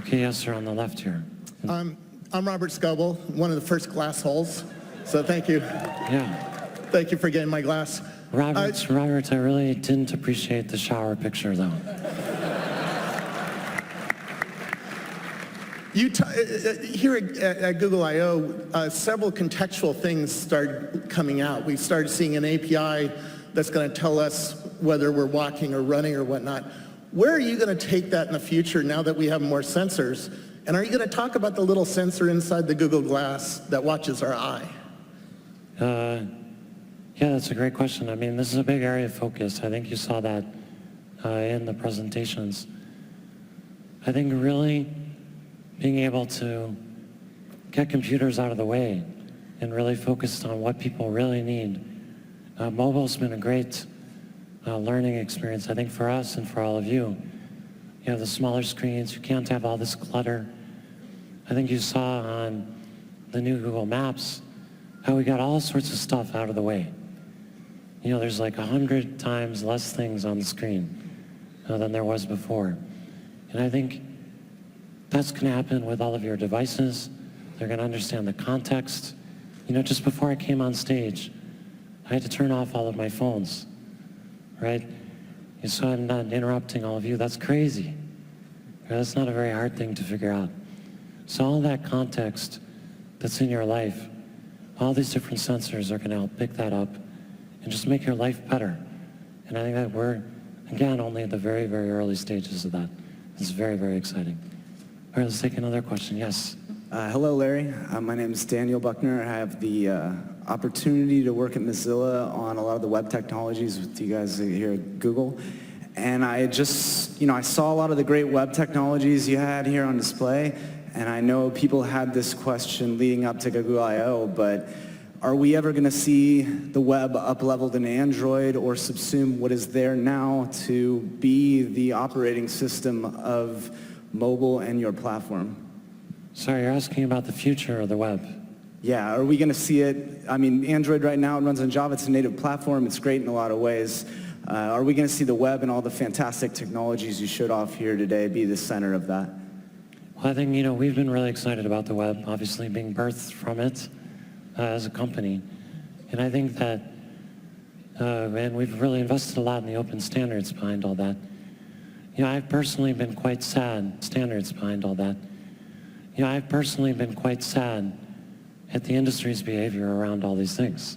Okay, yes, sir, on the left here. I'm Robert Scoble, one of the first glass holes, so thank you. Yeah. Thank you for getting my glass. Robert, I really didn't appreciate the shower picture, though. Here at Google I/O, several contextual things started coming out. We started seeing an API that's going to tell us whether we're walking or running or whatnot. Where are you going to take that in the future now that we have more sensors? And are you going to talk about the little sensor inside the Google Glass that watches our eye? Yeah, that's a great question. I mean, this is a big area of focus. I think you saw that in the presentations. I think really being able to get computers out of the way and really focus on what people really need. Mobile's been a great learning experience, I think, for us and for all of you. You have the smaller screens, you can't have all this clutter. I think you saw on the new Google Maps how we got all sorts of stuff out of the way. You know, there's like 100 times less things on the screen than there was before. And I think that's going to happen with all of your devices. They're going to understand the context. You know, just before I came on stage, I had to turn off all of my phones, right? And so I'm not interrupting all of you. That's crazy. Right? That's not a very hard thing to figure out. So all that context that's in your life, all these different sensors are going to help pick that up and just make your life better. And I think that we're, again, only at the very, very early stages of that. It's very, very exciting. All right, let's take another question. Yes. Hello, Larry. My name is Daniel Buckner. I have the opportunity to work at Mozilla on a lot of the web technologies with you guys here at Google. And I just, I saw a lot of the great web technologies you had here on display. And I know people had this question leading up to Google I/O, but are we ever going to see the web up-leveled in Android or subsume what is there now to be the operating system of mobile and your platform? Sorry, you're asking about the future of the web. Yeah, are we going to see it? I mean, Android right now, it runs on Java. It's a native platform. It's great in a lot of ways. Are we going to see the web and all the fantastic technologies you showed off here today be the center of that? Well, I think, we've been really excited about the web, obviously being birthed from it as a company. And I think that, and we've really invested a lot in the open standards behind all that. I've personally been quite sad, standards behind all that. I've personally been quite sad at the industry's behavior around all these things.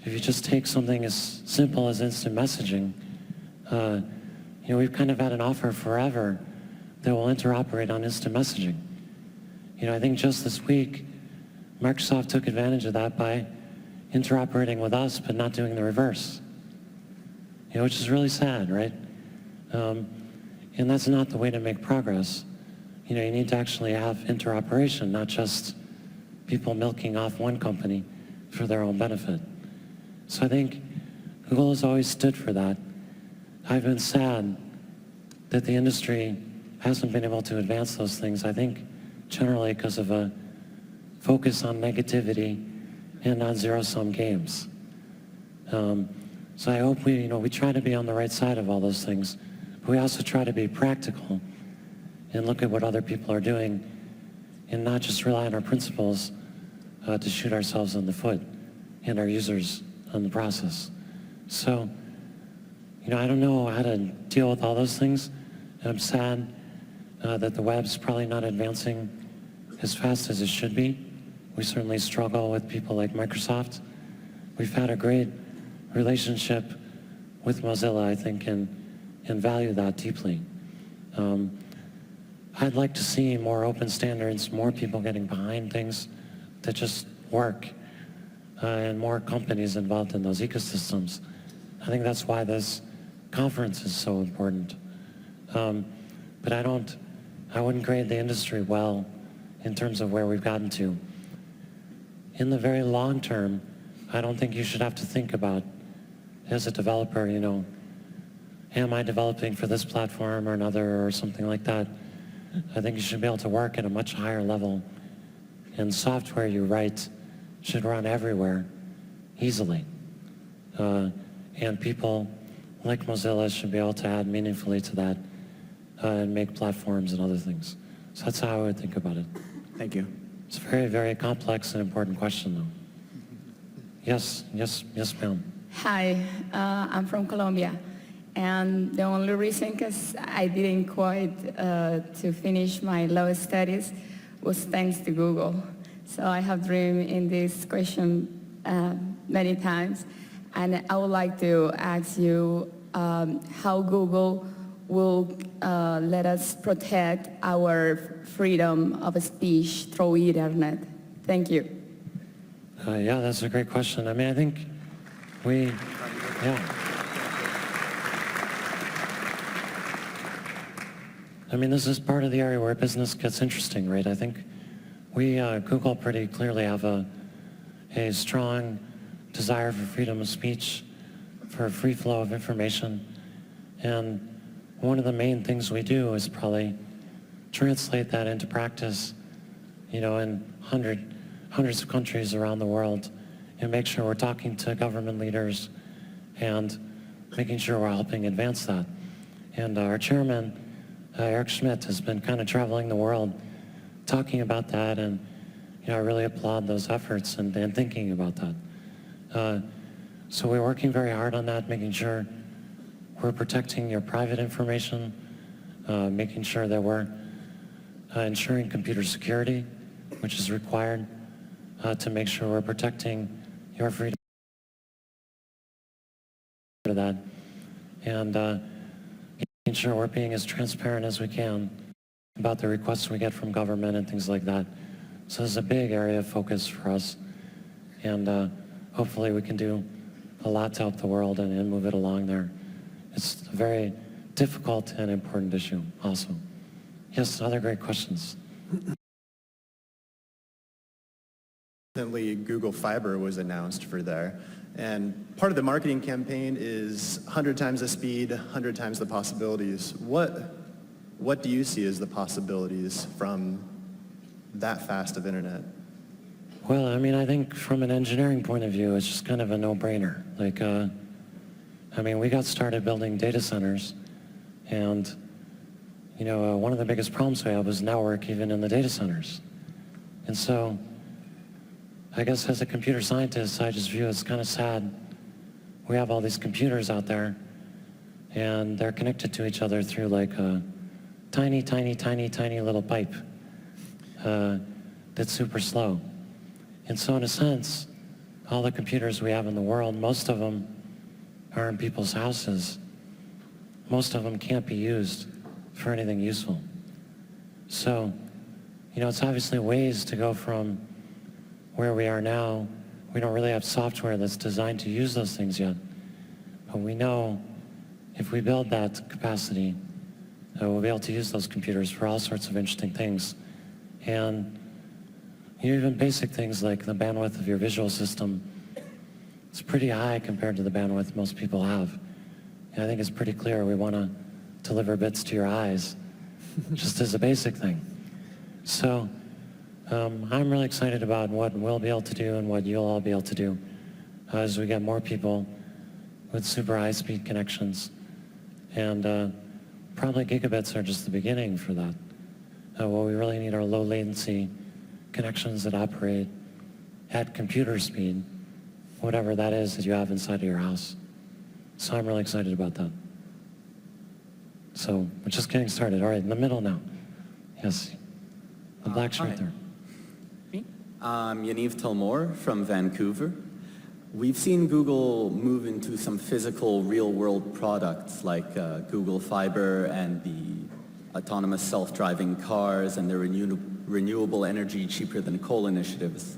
If you just take something as simple as instant messaging, we've kind of had an offer forever that will interoperate on instant messaging. I think just this week, Microsoft took advantage of that by interoperating with us, but not doing the reverse. Which is really sad, right? And that's not the way to make progress. You need to actually have interoperation, not just people milking off one company for their own benefit. So I think Google has always stood for that. I've been sad that the industry hasn't been able to advance those things, I think generally because of a focus on negativity and on zero-sum games. So I hope we try to be on the right side of all those things, but we also try to be practical and look at what other people are doing and not just rely on our principles to shoot ourselves in the foot and our users in the process. So, I don't know how to deal with all those things. I'm sad that the web's probably not advancing as fast as it should be. We certainly struggle with people like Microsoft. We've had a great relationship with Mozilla, I think, and value that deeply. I'd like to see more open standards, more people getting behind things that just work, and more companies involved in those ecosystems. I think that's why this conference is so important. But I wouldn't grade the industry well in terms of where we've gotten to. In the very long term, I don't think you should have to think about, as a developer, am I developing for this platform or another or something like that? I think you should be able to work at a much higher level, and software you write should run everywhere easily. And people like Mozilla should be able to add meaningfully to that and make platforms and other things. So that's how I would think about it. Thank you. It's a very, very complex and important question, though. Yes, ma'am. Hi, I'm from Colombia, and the only reason because I didn't quite to finish my law studies was thanks to Google. So I have dreamed in this question many times, and I would like to ask you how Google will let us protect our freedom of speech through internet. Thank you. Yeah, that's a great question. I mean, I think I mean, this is part of the area where business gets interesting, right? I think we, Google, pretty clearly have a strong desire for freedom of speech, for a free flow of information. And one of the main things we do is probably translate that into practice, in hundreds of countries around the world, and make sure we're talking to government leaders and making sure we're helping advance that. And our chairman, Eric Schmidt, has been kind of traveling the world talking about that, and I really applaud those efforts and thinking about that. So we're working very hard on that, making sure we're protecting your private information, making sure that we're ensuring computer security, which is required to make sure we're protecting your freedom of that, and making sure we're being as transparent as we can about the requests we get from government and things like that. So this is a big area of focus for us, and hopefully we can do a lot to help the world and move it along there. It's a very difficult and important issue also. Yes, other great questions. Recently, Google Fiber was announced for there, and part of the marketing campaign is 100 times the speed, 100 times the possibilities. What do you see as the possibilities from that fast of internet? Well, I mean, I think from an engineering point of view, it's just kind of a no-brainer. Like, I mean, we got started building data centers, and one of the biggest problems we had was network even in the data centers. And so I guess as a computer scientist, I just view it's kind of sad. We have all these computers out there, and they're connected to each other through like a tiny, tiny, tiny, tiny little pipe that's super slow. And so in a sense, all the computers we have in the world, most of them are in people's houses. Most of them can't be used for anything useful. So, it's obviously ways to go from where we are now. We don't really have software that's designed to use those things yet. But we know if we build that capacity, we'll be able to use those computers for all sorts of interesting things. And even basic things like the bandwidth of your visual system, it's pretty high compared to the bandwidth most people have. And I think it's pretty clear we want to deliver bits to your eyes, just as a basic thing. So I'm really excited about what we'll be able to do and what you'll all be able to do as we get more people with super high-speed connections. And probably gigabits are just the beginning for that. What we really need are low latency connections that operate at computer speed, whatever that is that you have inside of your house. So I'm really excited about that. So we're just getting started. All right, in the middle now. Yes, the black shirt there. I'm Yaniv Telmor from Vancouver. We've seen Google move into some physical real-world products like Google Fiber and the autonomous self-driving cars and the renewable energy cheaper than coal initiatives.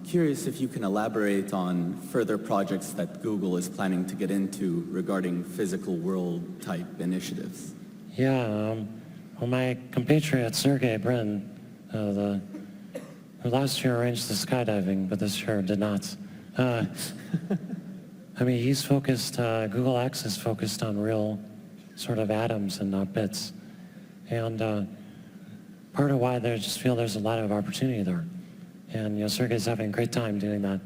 Curious if you can elaborate on further projects that Google is planning to get into regarding physical world type initiatives. Yeah, well, my compatriot Sergey Brin, who last year arranged the skydiving, but this year did not. I mean, he's focused, Google X is focused on real sort of atoms and not bits. And part of why they just feel there's a lot of opportunity there. And, Sergey's having a great time doing that.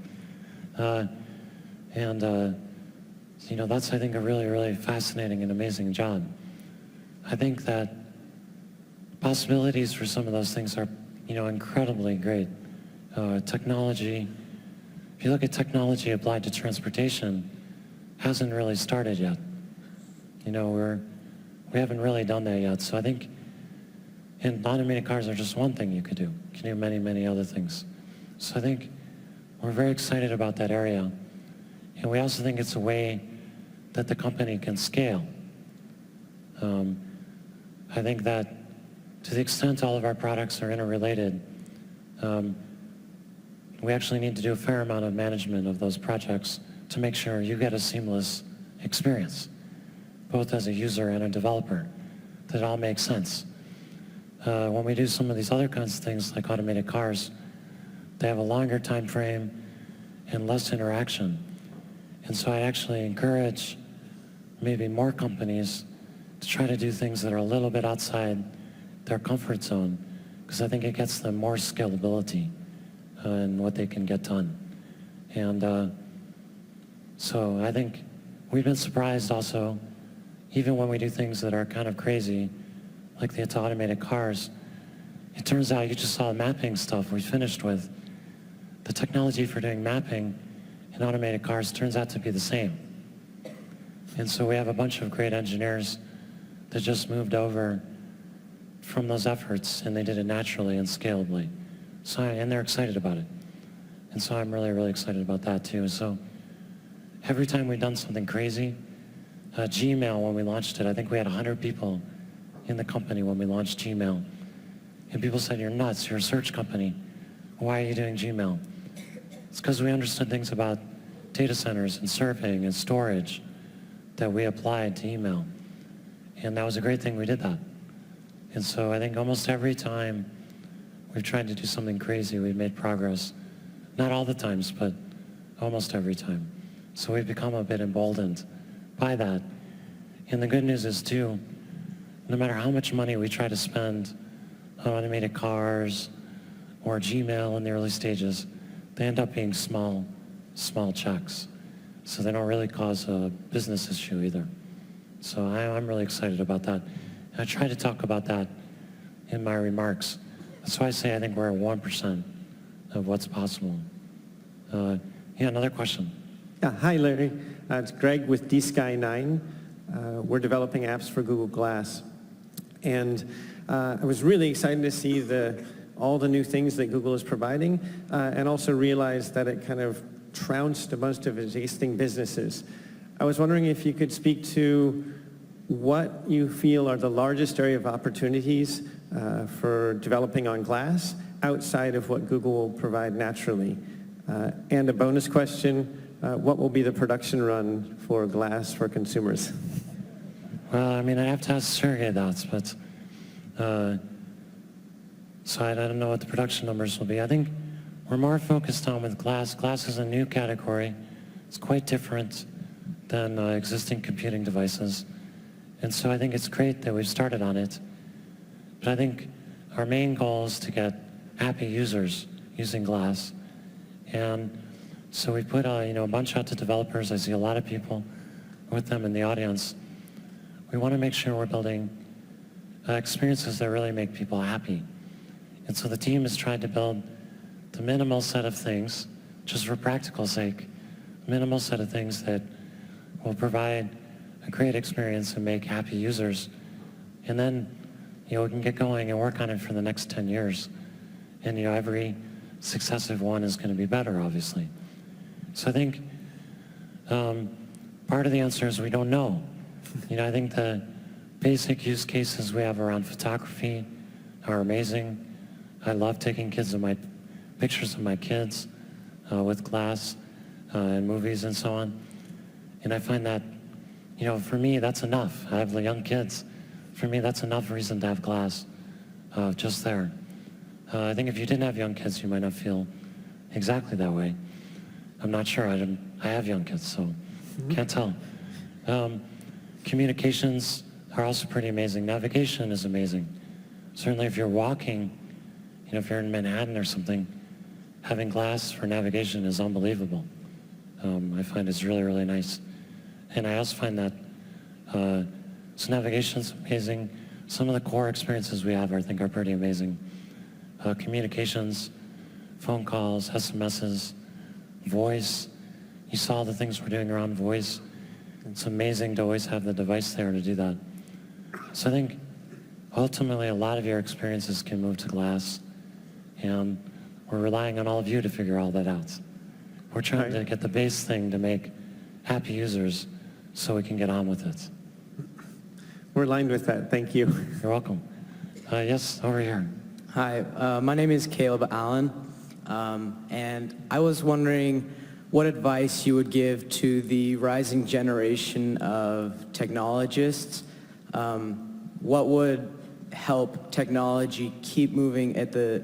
That's, I think, a really, really fascinating and amazing job. I think that possibilities for some of those things are, incredibly great. Technology, if you look at technology applied to transportation, hasn't really started yet. We haven't really done that yet. So I think, and automated cars are just one thing you could do. You can do many, many other things. So I think we're very excited about that area. And we also think it's a way that the company can scale. I think that to the extent all of our products are interrelated, we actually need to do a fair amount of management of those projects to make sure you get a seamless experience, both as a user and a developer, that it all makes sense. When we do some of these other kinds of things like automated cars, they have a longer time frame and less interaction. And so I actually encourage maybe more companies to try to do things that are a little bit outside their comfort zone, because I think it gets them more scalability in what they can get done. And so I think we've been surprised also, even when we do things that are kind of crazy, like the automated cars, it turns out, you just saw the mapping stuff we finished with. The technology for doing mapping in automated cars turns out to be the same. And so we have a bunch of great engineers that just moved over from those efforts, and they did it naturally and scalably. So, and they're excited about it. And so I'm really, really excited about that too. So every time we've done something crazy, Gmail, when we launched it, I think we had 100 people in the company when we launched Gmail. And people said, "You're nuts, you're a search company. Why are you doing Gmail?" It's because we understood things about data centers and surveying and storage that we applied to email. And that was a great thing we did that. And so I think almost every time we've tried to do something crazy, we've made progress. Not all the times, but almost every time. So we've become a bit emboldened by that. And the good news is too, no matter how much money we try to spend on automated cars or Gmail in the early stages, they end up being small checks. So they don't really cause a business issue either. So I'm really excited about that. I try to talk about that in my remarks. That's why I say I think we're at 1% of what's possible. Yeah, another question. Yeah, hi Larry. It's Greg with DSky9. We're developing apps for Google Glass. And I was really excited to see all the new things that Google is providing, and also realized that it kind of trounced most of its existing businesses. I was wondering if you could speak to what you feel are the largest area of opportunities for developing on Glass outside of what Google will provide naturally. And a bonus question, what will be the production run for Glass for consumers? Well, I mean, I have to ask Sergey that, but so I don't know what the production numbers will be. I think we're more focused on with Glass. Glass is a new category. It's quite different than existing computing devices. And so I think it's great that we've started on it. But I think our main goal is to get happy users using Glass. And so we put a bunch out to developers. I see a lot of people with them in the audience. We want to make sure we're building experiences that really make people happy. And so the team has tried to build the minimal set of things, just for practical sake, minimal set of things that will provide a great experience and make happy users. And then, we can get going and work on it for the next 10 years. And, every successive one is going to be better, obviously. So I think part of the answer is we don't know. I think the basic use cases we have around photography are amazing. I love taking pictures of my kids with Glass and movies and so on. And I find that, for me, that's enough. I have young kids. For me, that's enough reason to have Glass just there. I think if you didn't have young kids, you might not feel exactly that way. I'm not sure. I have young kids, so can't tell. Communications are also pretty amazing. Navigation is amazing. Certainly if you're walking, if you're in Manhattan or something, having Glass for navigation is unbelievable. I find it's really, really nice. And I also find that So navigation's amazing. Some of the core experiences we have, I think, are pretty amazing. Communications, phone calls, SMSs, voice. You saw the things we're doing around voice. It's amazing to always have the device there to do that. So I think ultimately a lot of your experiences can move to glass, and we're relying on all of you to figure all that out. We're trying to get the base thing to make happy users so we can get on with it. We're aligned with that. Thank you. You're welcome. Yes, over here. Hi, my name is Caleb Allen, and I was wondering what advice you would give to the rising generation of technologists. What would help technology keep moving at the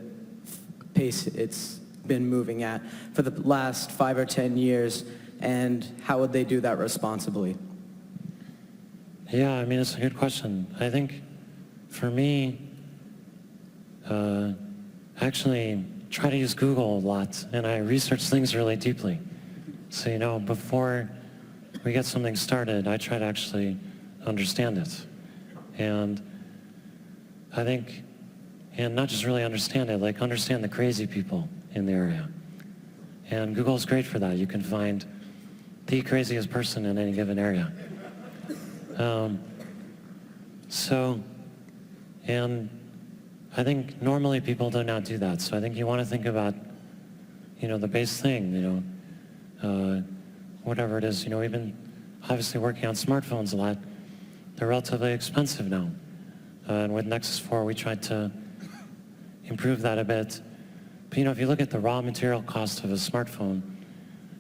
pace it's been moving at for the last 5 or 10 years, and how would they do that responsibly? Yeah, I mean, it's a good question. I think for me, actually try to use Google a lot, and I research things really deeply. So, you know, before we get something started, I try to actually understand it. And I think, and not just really understand it, like understand the crazy people in the area. And Google's great for that. You can find the craziest person in any given area. And I think normally people do not do that. So I think you want to think about, you know, the base thing, you know, whatever it is. You know, we've been obviously working on smartphones a lot. They're relatively expensive now. And with Nexus 4, we tried to improve that a bit. But, you know, if you look at the raw material cost of a smartphone,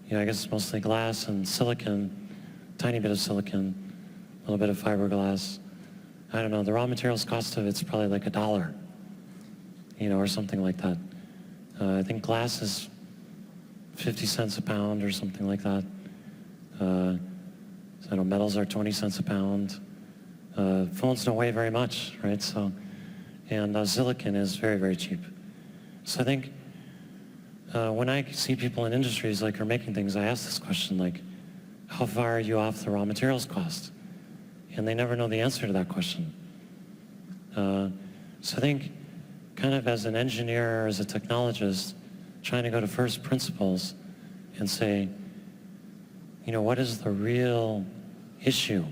you know, I guess it's mostly glass and silicon, tiny bit of silicon, a little bit of fiberglass. I don't know, the raw materials cost of it's probably like $1, you know, or something like that. I think glass is 50 cents a pound or something like that. So I know metals are 20 cents a pound. Phones don't weigh very much, right? So, and silicon is very, very cheap. So I think when I see people in industries like are making things, I ask this question, like, how far are you off the raw materials cost? And they never know the answer to that question. So I think kind of as an engineer or as a technologist, trying to go to first principles and say, you know, what is the real issue?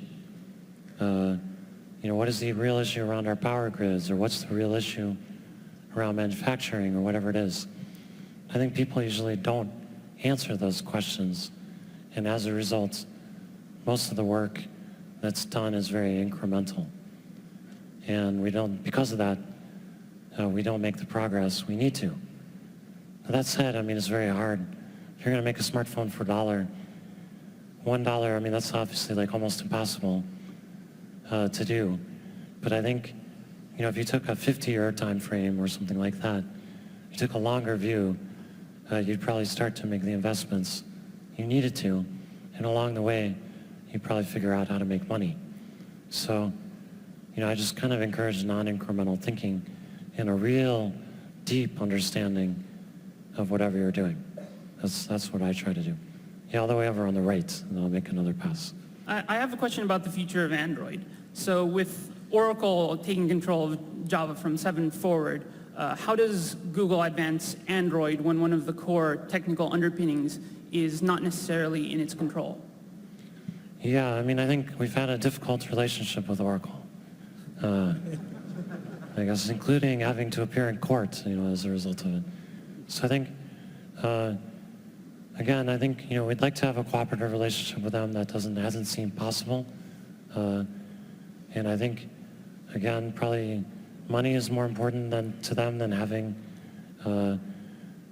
You know, what is the real issue around our power grids, or what's the real issue around manufacturing, or whatever it is? I think people usually don't answer those questions, and as a result, most of the work that's done is very incremental. And we don't, because of that, we don't make the progress we need to. But that said, I mean, it's very hard. If you're going to make a smartphone for $1, I mean, that's obviously like almost impossible to do. But I think, you know, if you took a 50-year time frame or something like that, you took a longer view, you'd probably start to make the investments you needed to. And along the way, you'd probably figure out how to make money. So, you know, I just kind of encourage non-incremental thinking and a real deep understanding of whatever you're doing. That's what I try to do. Yeah, all the way over on the right, and I'll make another pass. I have a question about the future of Android. So with Oracle taking control of Java from 7 forward, how does Google advance Android when one of the core technical underpinnings is not necessarily in its control? Yeah, I mean, I think we've had a difficult relationship with Oracle. I guess including having to appear in court, you know, as a result of it. So I think, again, I think, you know, we'd like to have a cooperative relationship with them. That hasn't seemed possible. And I think, again, probably money is more important to them than having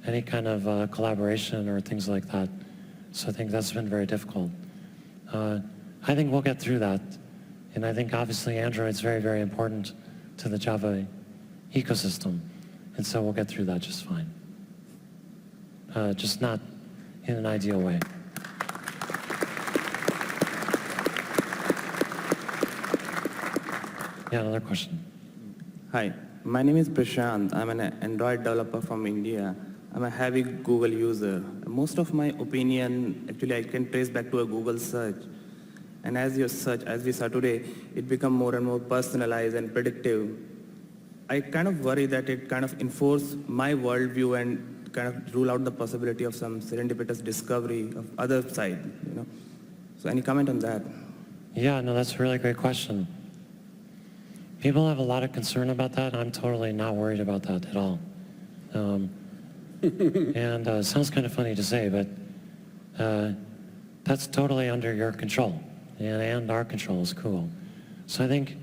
any kind of collaboration or things like that. So I think that's been very difficult. I think we'll get through that. And I think obviously Android's very, very important to the Java ecosystem. And so we'll get through that just fine. Just not in an ideal way. Yeah, another question. Hi, my name is Prashant. I'm an Android developer from India. I'm a heavy Google user. Most of my opinion, actually, I can trace back to a Google search. And as we saw today, it become more and more personalized and predictive. I kind of worry that it kind of enforce my worldview and kind of rule out the possibility of some serendipitous discovery of other side, you know. So any comment on that? Yeah, no, that's a really great question. People have a lot of concern about that. I'm totally not worried about that at all. And it sounds kind of funny to say, but that's totally under your control, and our control is cool. So I think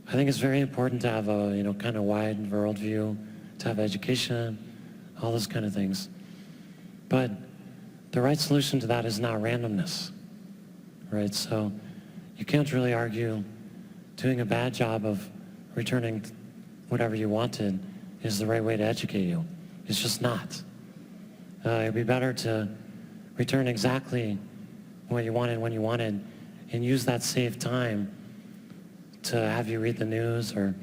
it's very important to have a kind of wide worldview, to have education, all those kind of things. But the right solution to that is not randomness, right? So you can't really argue doing a bad job of returning whatever you wanted is the right way to educate you. It's just not. It'd be better to return exactly what you wanted when you wanted and use that saved time to have you read the news or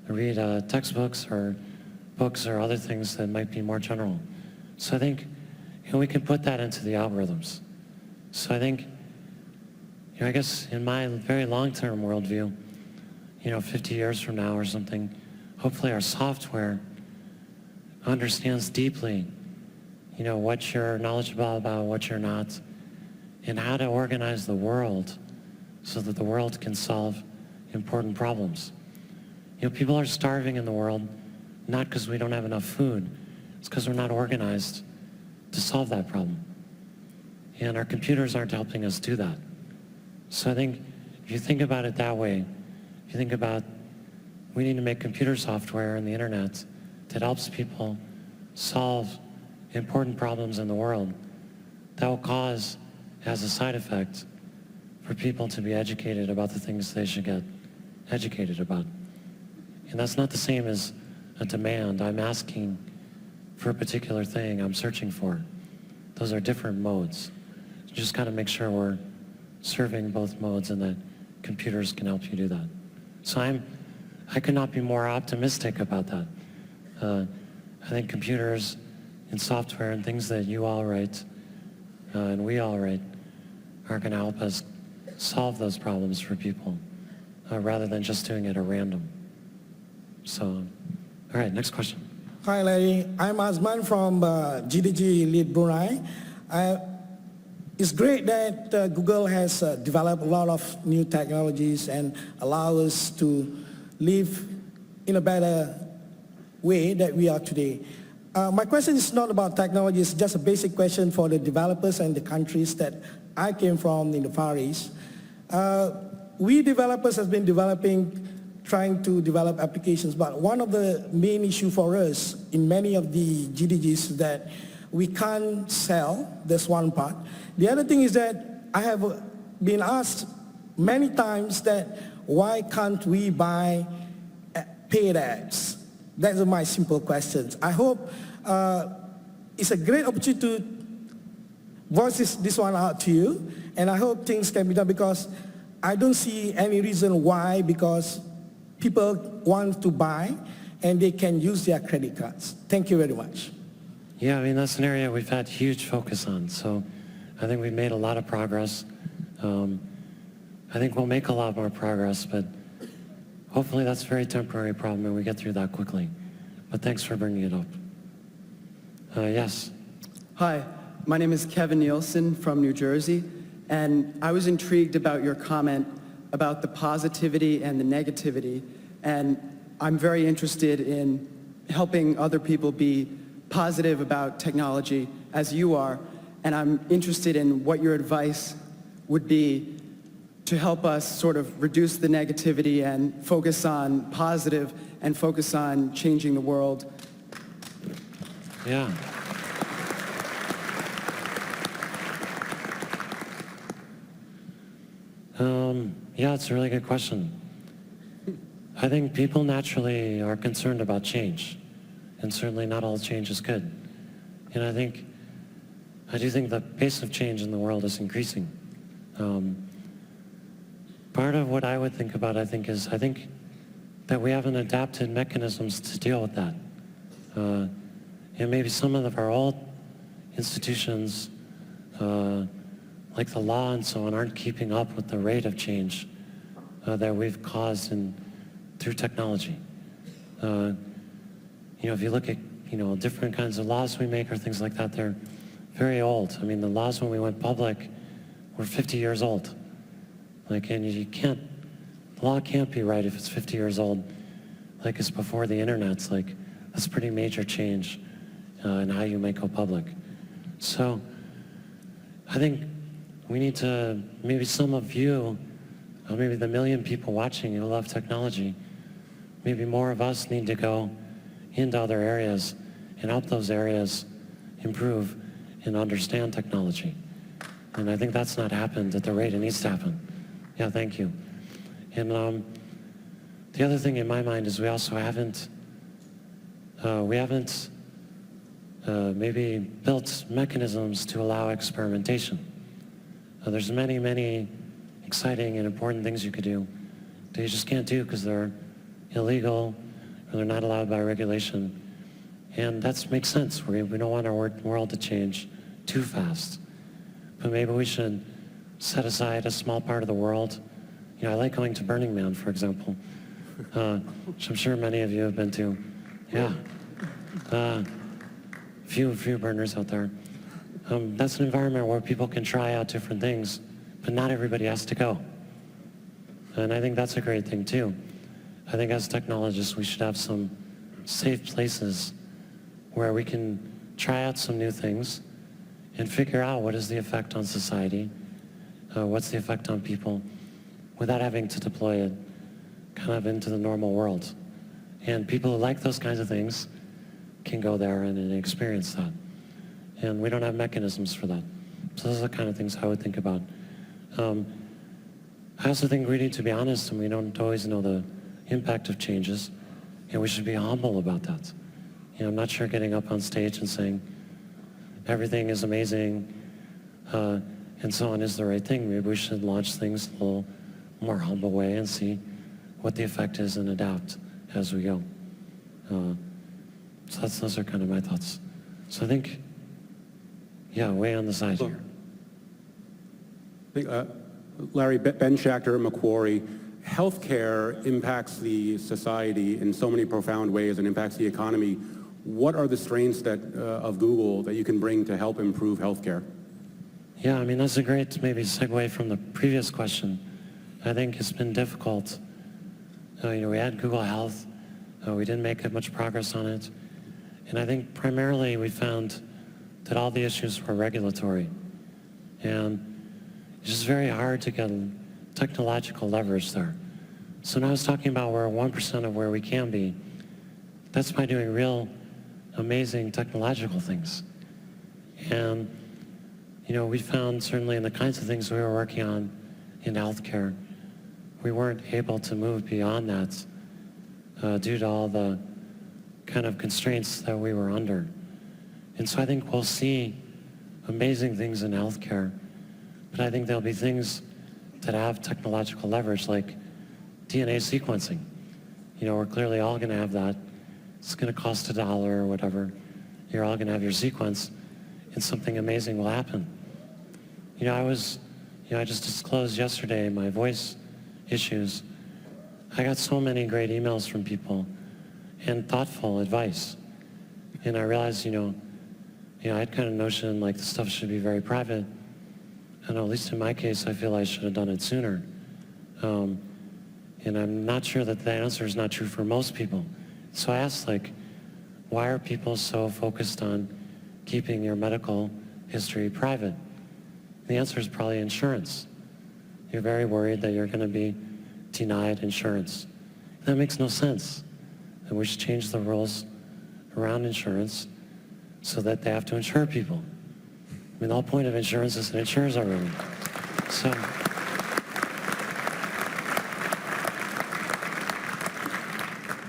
read textbooks or books or other things that might be more general. So I think we can put that into the algorithms. So I think, I guess in my very long-term worldview, 50 years from now or something, hopefully our software understands deeply, what you're knowledgeable about, what you're not, and how to organize the world so that the world can solve important problems. People are starving in the world, not because we don't have enough food. It's because we're not organized to solve that problem. And our computers aren't helping us do that. So I think if you think about it that way, if you think about we need to make computer software and the internet that helps people solve important problems in the world, that will cause, as a side effect, for people to be educated about the things they should get educated about. And that's not the same as a demand. I'm asking for a particular thing I'm searching for. Those are different modes. So just got to make sure we're serving both modes and that computers can help you do that. So I could not be more optimistic about that. I think computers and software and things that you all write and we all write are going to help us solve those problems for people rather than just doing it at random. So, all right, next question. Hi, Larry. I'm Azman from GDG Lead Brunei. It's great that Google has developed a lot of new technologies and allow us to live in a better way that we are today. My question is not about technology, it's just a basic question for the developers and the countries that I came from in the Far East. We developers have been trying to develop applications, but one of the main issue for us in many of the GDGs is that we can't sell, that's one part. The other thing is that I have been asked many times that why can't we buy paid ads? That's my simple questions. I hope it's a great opportunity to voice this one out to you, and I hope things can be done because I don't see any reason why, because people want to buy and they can use their credit cards. Thank you very much. Yeah, I mean, that's an area we've had huge focus on. So I think we've made a lot of progress. I think we'll make a lot more progress, but hopefully that's a very temporary problem and we get through that quickly. But thanks for bringing it up. Yes. Hi, my name is Kevin Nielsen from New Jersey, and I was intrigued about your comment about the positivity and the negativity, and I'm very interested in helping other people be positive about technology as you are, and I'm interested in what your advice would be to help us sort of reduce the negativity and focus on positive and focus on changing the world. Yeah. Yeah, it's a really good question. I think people naturally are concerned about change, and certainly not all change is good. And I do think the pace of change in the world is increasing. Part of what I would think about, I think that we haven't adapted mechanisms to deal with that. And maybe some of our old institutions like the law and so on aren't keeping up with the rate of change that we've caused through technology. If you look at, different kinds of laws we make or things like that, they're very old. I mean, the laws when we went public were 50 years old. Like, and the law can't be right if it's 50 years old. Like, it's before the internet's, like, that's a pretty major change in how you might go public. So I think we need to, maybe some of you, maybe the million people watching who love technology, maybe more of us need to go into other areas and help those areas improve and understand technology. And I think that's not happened at the rate it needs to happen. Yeah, thank you. And the other thing in my mind is we also haven't maybe built mechanisms to allow experimentation. There's many, many exciting and important things you could do that you just can't do because they're illegal or they're not allowed by regulation. And that makes sense. We don't want our world to change too fast. But maybe we should set aside a small part of the world. I like going to Burning Man, for example, which I'm sure many of you have been to. Yeah. Few burners out there. That's an environment where people can try out different things, but not everybody has to go. And I think that's a great thing too. I think as technologists, we should have some safe places where we can try out some new things and figure out what is the effect on society, what's the effect on people, without having to deploy it kind of into the normal world. And people who like those kinds of things can go there and experience that. And we don't have mechanisms for that. So those are the kind of things I would think about. I also think we need to be honest, and we don't always know the impact of changes, and we should be humble about that. I'm not sure getting up on stage and saying everything is amazing and so on is the right thing. Maybe we should launch things a little more humble way and see what the effect is and adapt as we go. So those are kind of my thoughts. So I think, way on the side here. Larry, Ben Schachter, Macquarie. Healthcare impacts the society in so many profound ways and impacts the economy. What are the strengths of Google that you can bring to help improve healthcare? Yeah, I mean, that's a great maybe segue from the previous question. I think it's been difficult. We had Google Health. We didn't make much progress on it. And I think primarily we found that all the issues were regulatory. And it's just very hard to get technological leverage there. So now I was talking about we're 1% of where we can be. That's by doing real amazing technological things. And, we found certainly in the kinds of things we were working on in healthcare, we weren't able to move beyond that due to all the kind of constraints that we were under. And so I think we'll see amazing things in healthcare, but I think there'll be things that have technological leverage like DNA sequencing. We're clearly all going to have that. It's going to cost $1 or whatever. You're all going to have your sequence, and something amazing will happen. I just disclosed yesterday my voice issues. I got so many great emails from people and thoughtful advice. And I realized, I had kind of notion like the stuff should be very private. And at least in my case, I feel I should have done it sooner. And I'm not sure that the answer is not true for most people. So I asked, why are people so focused on keeping your medical history private? The answer is probably insurance. You're very worried that you're going to be denied insurance. That makes no sense. And we should change the rules around insurance so that they have to insure people. I mean, the whole point of insurance is it insures everyone.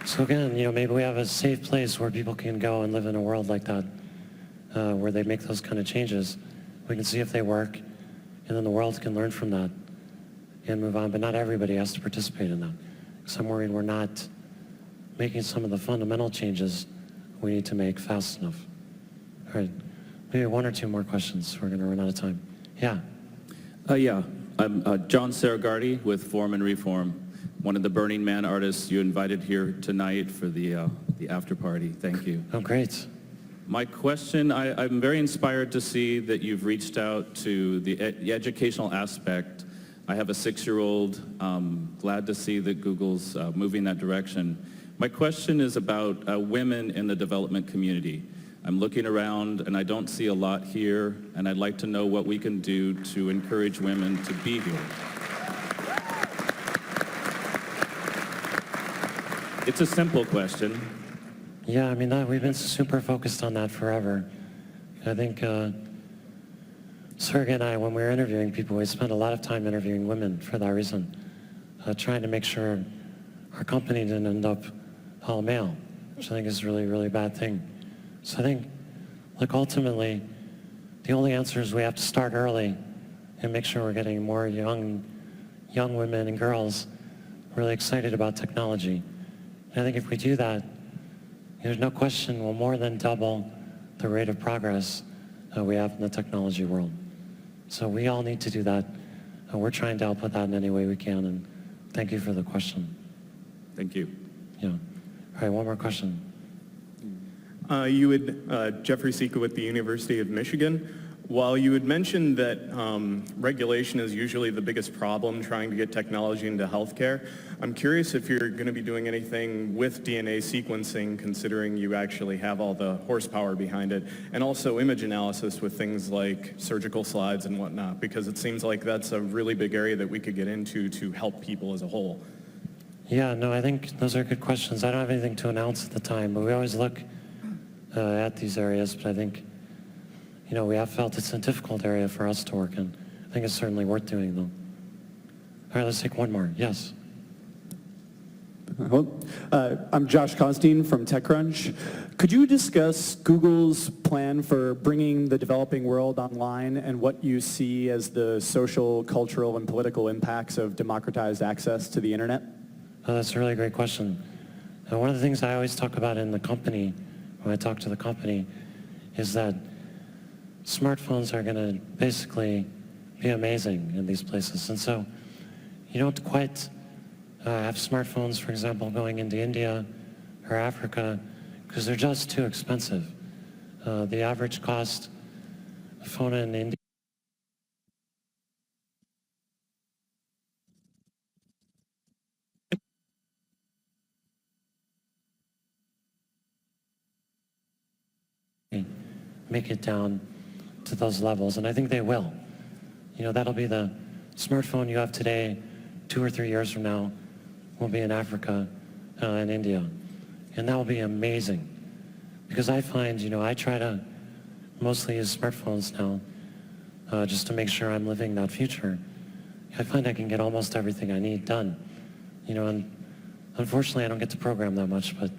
So again, maybe we have a safe place where people can go and live in a world like that, where they make those kind of changes. We can see if they work, and then the world can learn from that and move on. But not everybody has to participate in that. Because I'm worried we're not making some of the fundamental changes we need to make fast enough. All right, maybe one or two more questions. We're going to run out of time. Yeah. Yeah, I'm John Saragardi with Form and Reform, one of the Burning Man artists you invited here tonight for the after party. Thank you. Oh, great. My question, I'm very inspired to see that you've reached out to the educational aspect. I have a 6-year-old, glad to see that Google's moving that direction. My question is about women in the development community. I'm looking around and I don't see a lot here, and I'd like to know what we can do to encourage women to be here. It's a simple question. Yeah, I mean, we've been super focused on that forever. I think Sergey and I, when we were interviewing people, we spent a lot of time interviewing women for that reason, trying to make sure our company didn't end up all male, which I think is a really, really bad thing. So I think, look, ultimately, the only answer is we have to start early and make sure we're getting more young women and girls really excited about technology. And I think if we do that, there's no question we'll more than double the rate of progress we have in the technology world. So we all need to do that. We're trying to help with that in any way we can, and thank you for the question. Thank you. Yeah. All right, one more question. Jeffrey Sika with the University of Michigan. While you had mentioned that regulation is usually the biggest problem trying to get technology into healthcare, I'm curious if you're going to be doing anything with DNA sequencing, considering you actually have all the horsepower behind it, and also image analysis with things like surgical slides and whatnot, because it seems like that's a really big area that we could get into to help people as a whole. Yeah, no, I think those are good questions. I don't have anything to announce at the time, but we always look at these areas, but I think we have felt it's a difficult area for us to work in. I think it's certainly worth doing, though. All right, let's take one more. Yes. Hello. I'm Josh Constein from TechCrunch. Could you discuss Google's plan for bringing the developing world online and what you see as the social, cultural, and political impacts of democratized access to the internet? Oh, that's a really great question. One of the things I always talk about in the company, when I talk to the company, is that smartphones are going to basically be amazing in these places. And so you don't quite have smartphones, for example, going into India or Africa because they're just too expensive. The average cost of a phone in India make it down to those levels, and I think they will. That'll be the smartphone you have today, 2 or 3 years from now, will be in Africa and India. And that will be amazing. Because I find, I try to mostly use smartphones now just to make sure I'm living that future. I find I can get almost everything I need done. And unfortunately I don't get to program that much, but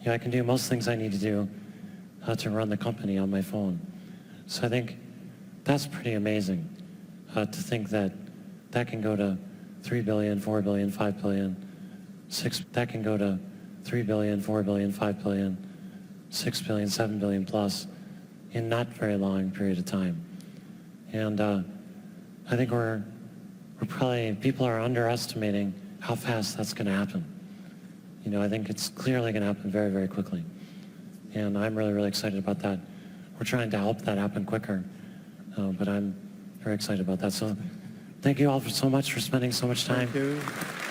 I can do most things I need to do to run the company on my phone. So I think that's pretty amazing to think that can go to 3 billion, 4 billion, 5 billion, 6, that can go to 3 billion, 4 billion, 5 billion, 6 billion, 7 billion plus in not very long period of time. And I think we're probably, people are underestimating how fast that's going to happen. I think it's clearly going to happen very, very quickly. And I'm really, really excited about that. We're trying to help that happen quicker, but I'm very excited about that. So thank you all so much for spending so much time. Thank you.